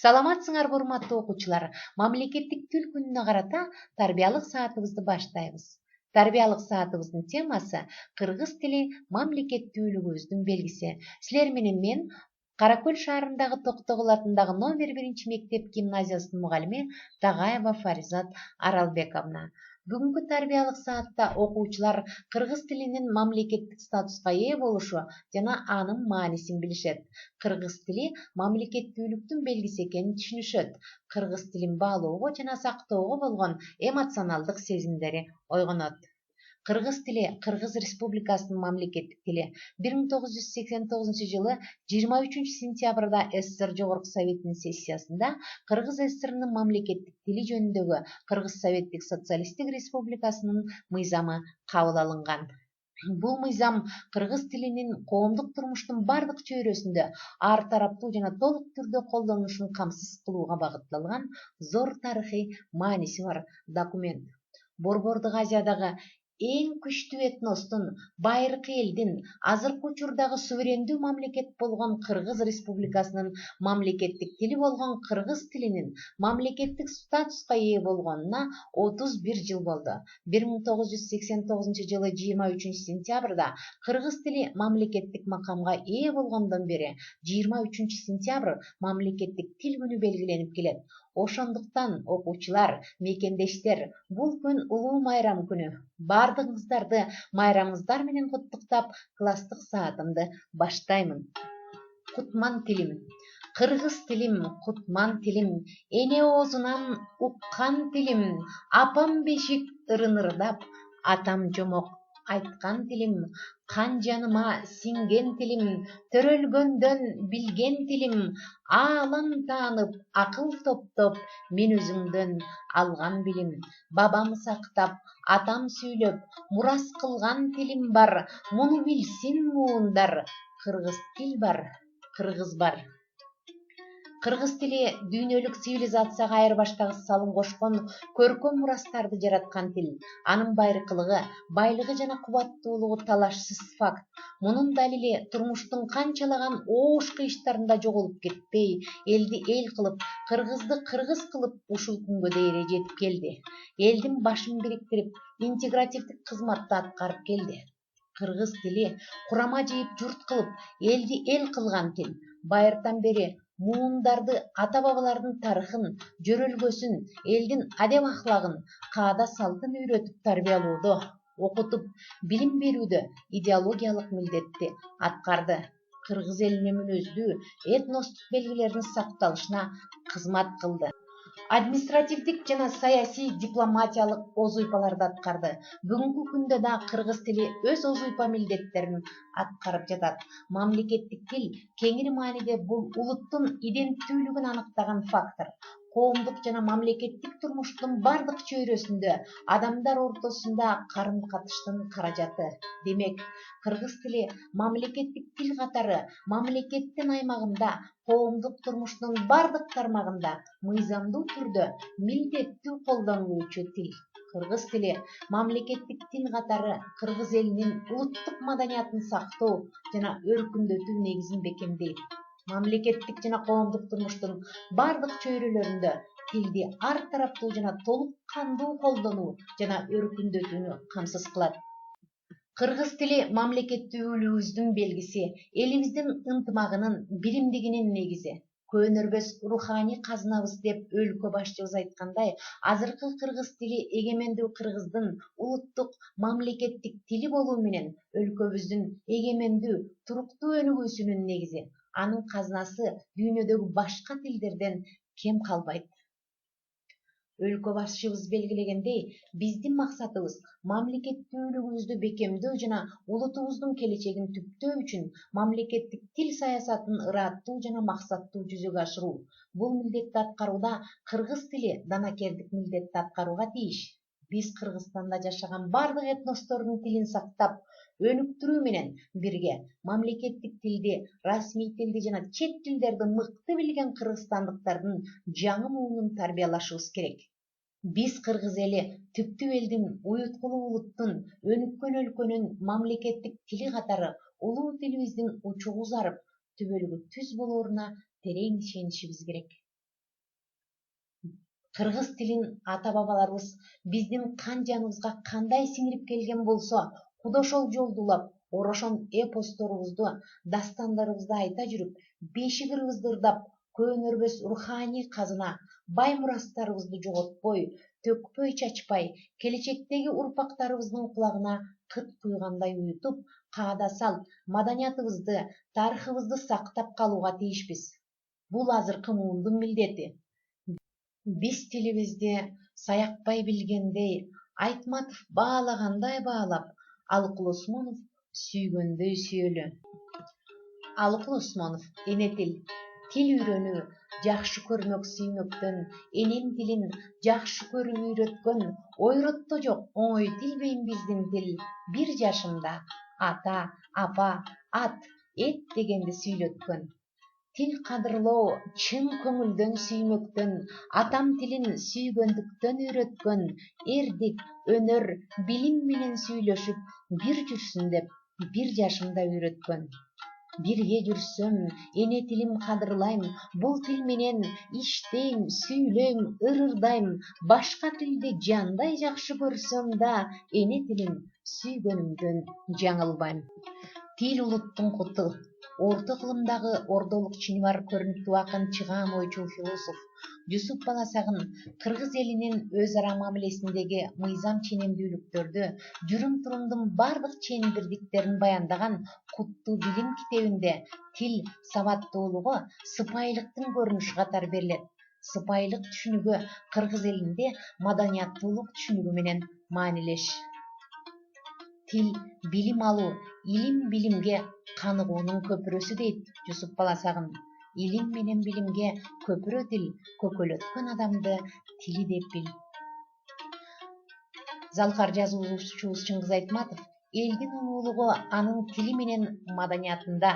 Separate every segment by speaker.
Speaker 1: Саламатсыңарбы урматтуу окуучулар. Мамлекеттик тил күнүнө карата тарбиялык саатыбызды баштайбыз. Тарбиялык саатыбыздын темасы кыргыз тили мамлекеттүүлүгүбүздүн белгиси. Силер менен мен Каракөл шаарындагы Токтогул атындагы №1 мектеп гимназиясынын мугалими Тагаева Фаризат Аралбековна. Бүгүнкү тарбиялык саатта окуучулар кыргыз тилинин мамлекеттик статуска ээ болушу жана анын маанисин билишет. Кыргыз тили мамлекеттүүлүктүн белгиси экенин түшүнүшөт. Кыргыз тилин баалоого жана сактоого болгон эмоционалдык сезимдери ойгонот. Кыргыз тили Кыргыз Республикасынын мамлекеттик тили. 1989 жылы 23 сентябрда СССР Жогорку Советинин сессиясында Кыргыз СССРынын мамлекеттик тили жөнүндөгү Кыргыз Советтик Социалисттик Республикасынын мыйзамы кабыл алынган. Бул мыйзам кыргыз тилинин коомдук турмуштун бардык чөйрөсүндө ар тараптуу жана толук түрдө колдонулушун камсыз кылууга багытталган зор тарыхый мааниси бар документ. Борбордук Азиядагы эң күчтүү этностун, байыркы элдин, азыркы учурдагы суверендүү мамлекет болгон Кыргыз Республикасынын мамлекеттик тили болгон кыргыз тилинин мамлекеттик статуска ээ болгонуна 31 жыл болду. 1989 жылы 23 сентябрда кыргыз тили мамлекеттик макамга ээ болгондон бери 23 сентябрь мамлекеттик тил күнү белгиленип келет. Ошондуктан окуучулар, мекендештер, бул күн улуу майрам күнү. Бардыгыңыздарды майрамыңыздар менен куттуктап, класстык саатымды баштаймын. Кутман тилим. Кыргыз тилим, кутман тилим, эне оозунан уккан тилим, апам бешик ырын-ырдап, атам жомок айткан тилим, кан жаныма сиңген тилим, төрөлгөндөн билген тилим, аалам таанып, акыл топтоп, мен өзүңдөн алган билим. Бабам сактап, атам сүйлөп, мурас кылган тилим бар, муну билсин муундар. Кыргыз тил бар, кыргыз бар. Кыргыз тили дүйнөлүк цивилизацияга айырбаштагы салым кошкон көркөм мурастарды жараткан тил. Анын байыркылыгы, байлыгы жана кубаттуулугу талашсыз факт. Мунун далили турмуштун канчалаган оош кыйыштарында жоголуп кетпей, элди эл кылып, кыргызды кыргыз кылып ушул күнгө дейре жетип келди. Элдин башын бириктирип, интегративдик кызматты аткарып келди. Кыргыз тили курама жыйып журт кылып, элди эл кылган тил. Байыртан бери муундарды, ата-бабалардын тарыхын, жөрөлгөсүн, элдин адеп ахлагын, каада салтын үйрөтүп тарбиялоодо, окутуп, билим берүүдө идеологиялык милдетти аткарды. Кыргыз элинин мүнөздүү, этностук белгилеринин сакталышына кызмат кылды. Административдик жана саясий дипломатиялык озуйпаларды аткарды. Бүгүнкү күндө да кыргыз тили өз озуйпа милдеттерин аткарып жатат. Мамлекеттик тил кеңири мааниде бул улуттун иденттүүлүгүн аныктаган фактор. Коомдук жана мамлекеттик турмуштун бардык чөйрөсүндө адамдар ортосунда карым-катыштын каражаты. Демек, кыргыз тили мамлекеттик тил катары мамлекеттин аймагында, коомдук турмуштун бардык тармагында мыйзамдуу түрдө милдеттүү колдонулуучу тил. Кыргыз тили мамлекеттик тил катары кыргыз элинин улуттук маданиятын сактоо жана өркүндөтүү негизин бекемдейт. Мамлекеттик жана коомдук турмуштун бардык чөйрөлөрүндө тилди ар тараптуу жана толук кандуу колдонуу жана өркүндөтүүнү камсыз кылат. Кыргыз тили мамлекеттүүлүгүбүздүн белгиси, элибиздин ынтымагынын, биримдигинин негизи. Көөнөрбөс руханий казынабыз деп өлкө башчыбыз айткандай, азыркы кыргыз тили эгемендүү кыргыздын улуттук мамлекеттик тили болуу менен өлкөбүздүн эгемендүү, туруктуу өнүгүүсүнүн негизи. Анын казынасы дүйнөдөгү башка тилдерден кем калбайт. Өлкө башчыбыз белгилегендей, биздин максатыбыз мамлекеттүүлүгүбүздү бекемдөө жана улутубуздун келечегин түптөө үчүн мамлекеттик тил саясатын ырааттуу жана максаттуу жүзөгө ашыруу. Бул милдетти аткарууда кыргыз тили данакердик милдетти аткарууга тийиш. Биз Кыргызстанда жашаган бардык этностордун тилин сактап, өнүктүрүү менен бирге мамлекеттик тилди, расмий тилди жана чет тилдерди мыкты билген кыргызстандыктардын жаңы муунун тарбиялашыбыз керек. Биз кыргыз эли түптүү элдин, уюткулуу улуттун, өнүккөн өлкөнүн мамлекеттик тили катары улуу тилибиздин учугу узарып, түбөлүгү түз болооруна терең ишенишибиз керек. Кыргыз тилин ата-бабаларыбыз биздин кан жаныбызга кандай сиңирип келген болсо, куда ошол жолдулап, орошон эпосторубузду, дастандарыбызды айта жүрүп, бешик ырыбызды ырдап, көөнөрбөс руханий казына, бай мурастарыбызды жоготпой, төкпөй чачпай, келечектеги урпактарыбыздын кулагына кыт куйгандай уютуп, каада салт, маданиятыбызды, тарыхыбызды сактап калууга тийишпиз. Бул азыркы муундун милдети. Биз тилибизди саякпай билгендей, Айтматов баалагандай баалап, Алыкул Осмонов сүйгөндөй сүйөлү. Алыкул Осмонов, эне тил. Тил үйрөнүү, жакшы көрмөк сүймөктөн, энем тилин жакшы көрүп үйрөткөн, ойротто жок, оңой тилбейм биздин тил. 1 жашымда ата, апа, ат, эт дегенди сүйлөткөн. Тил кадырлоо чын көңүлдөн сүймөктөн, атам тилин сүйгөндүктөн үйрөткөн, эрдик, өнөр, билим менен сүйлөшүп, бир жүрсүн деп 1 жашымда үйрөткөн. Бирге жүрсөм, эне тилим кадырлайм, бул тил менен иштейм, сүйлөйм, ырырдайм, башка тилди жандай жакшы көрсөм да, эне тилим сүйгөнүмдөн жаңылбайм. Тил улуттун куту. Орто кылымдагы ордолук чини бар көрүнүктүү акын, чыгаан ойчул философ Жусуп Баласагын кыргыз элинин өз ара мамилесиндеги мыйзам ченемдүүлүктөрдү, жүрүм-турумдун бардык ченемдирдиктерин баяндаган Куттуу билим китебинде тил сабаттуулугу сыпайылыктын көрүнүшү катары берилет. Сыпайылык түшүнүгү кыргыз элинде маданияттуулук түшүнүгү менен маанилеш. Тил билим алуу, илим-билимге каныгуунун көпүрөсү дейт Жусуп Баласагын. Илим менен билимге көпүрө тил, көкөлөткөн адамды тили деп бил. Залкар жазуучубуз Чыңгыз Айтматов элдин унуулугу анын тили менен маданиятында.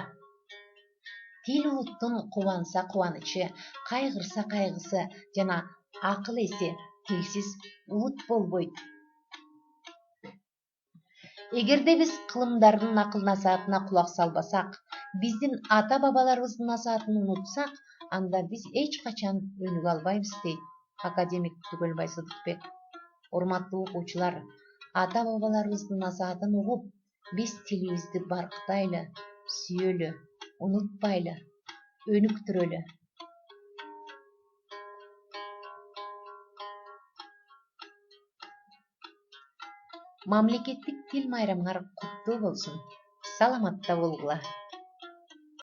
Speaker 1: Тил улуттун кубанса кубанычы, кайгырса кайгысы жана акыл эси. Тилсиз улут болбойт. Эгерде биз кылымдардын акыл насаатына кулак салбасак, биздин ата-бабаларыбыздын насаатын унутсак, анда биз эч качан өнүгө албайбыз дейт академик Түгөлбай Сыдыкбек. Урматтуу окуучулар, ата-бабаларыбыздын насаатын угуп, биз тилибизди барктайлы, сүйөлү, унутпайлы, өнүктүрөлү. Мамлекеттик тил майрамыңар куттуу болсун. Саламатта болгула.